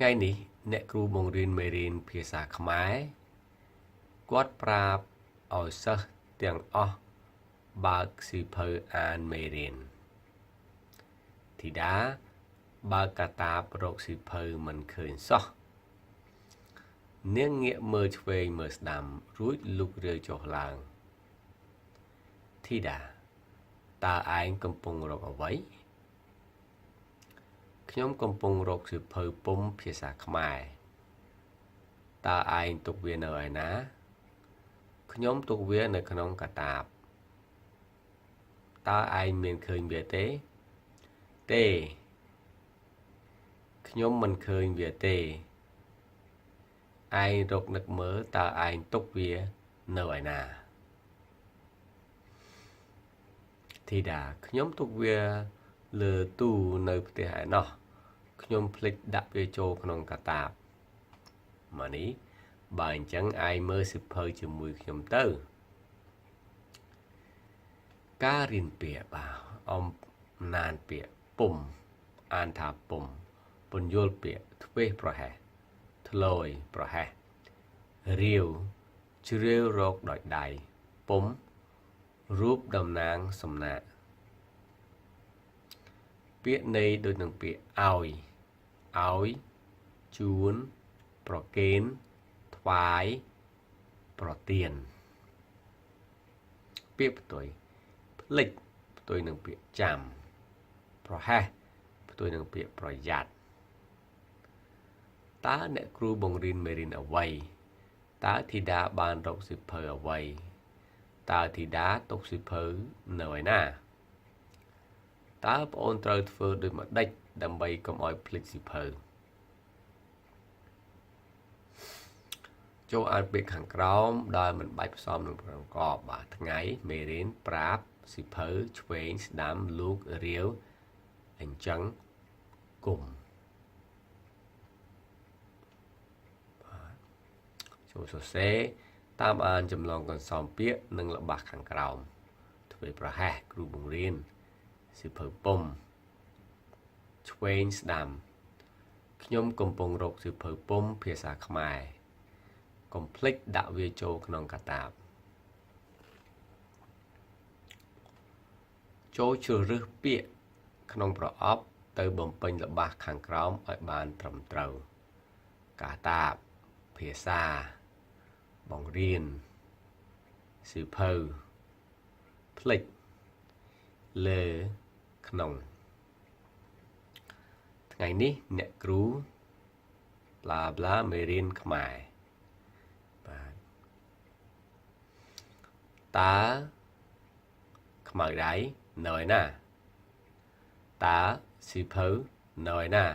ថ្ងៃនេះអ្នកគ្រូបង្រៀនមេរៀនភាសាខ្មែរគាត់ប្រាប់ឲ្យសិស្សទាំងអស់បើកសៀវភៅអានមេរៀនធីតាបើកកាតាបរកសៀវភៅមិនឃើញសោះនាងងាកមើលឆ្វេងមើលស្ដាំរួចលុករាវចុះឡើងធីតាតើឯងកំពុងរកអ្វីខ្ញុំកំពុងរកសៀវភៅពុម្ពភាសាខ្មែរតើឯងទុកវានៅឯណាខ្ញុំទុកវានៅក្នុងកាតាបតើឯងមានឃើញវាទេខ្ញុំមិនឃើញវាទេឯងរកនឹកមើលតើឯងទុកវានៅឯណាធីតាខ្ញុំទុកវាលើទូនៅផ្ទះឯណោះខ្ញុំភ្លេចដាក់វាចូលក្នុងកាតាបម៉ានីបើអញ្ចឹងឯងមើលសៀវភៅជាមួយខ្ញុំទៅការរៀនពាក្យបាទអំណានពាក្យពុំអានថាពុំពន្យល់ពាក្យធ្វេសប្រហែសធ្លយប្រហែសរាវជ្រាវរកដោយដៃពុំរូបតំណាងសំណាកពាក្យន័យដូចនឹងពាក្យឲ្យជូនប្រគេនថ្វាយប្រទានពាក្យផ្ទុយភ្លេចផ្ទុយនឹងពាក្យចាំប្រហែសផ្ទុយនឹងពាក្យប្រយ័ត្នតើអ្នកគ្រូបង្រៀនមេរៀនអ្វីតើធីតាបានរកសៀវភៅអ្វីតើធីតាទុកសៀវភៅនៅឯណាតើប្អូនត្រូវធ្វើដូចម្ដេចដើម្បីកុំឲ្យភ្លេចសៀវភៅចូលអានពាក្យខាងក្រោមដោយមិនបាច់ផ្សំនឹងប្រកបបាទថ្ងៃមេរៀនប្រាប់សៀវភៅឆ្វេងស្ដាំលូករាវអញ្ចឹងគុំចូលសរសេរតាមអានចម្លងកន្សំពាក្យនិងល្បះខាងក្រោមធ្វើប្រហែសគ្រូបង្រៀនសៀវភៅពុំឆ្វេងស្ដាំខ្ញុំកំពុងរកសៀវភៅពុម្ពភាសាខ្មែរកុំភ្លេចដាក់វាចូលក្នុងកាតាបចូលជ្រើសរើសពាក្យក្នុងប្រអប់ទៅបំពេញល្បះខាងក្រោមឲ្យបានត្រឹមត្រូវកាតាបភាសាបង្រៀនសៀវភៅភ្លេចលើក្នុងថ្ងៃនេះអ្នកគ្រូប្លាប្លាមេរៀនខ្មែរបាទតើខ្មៅដៃនៅឯណាតើសៀវភៅនៅឯណា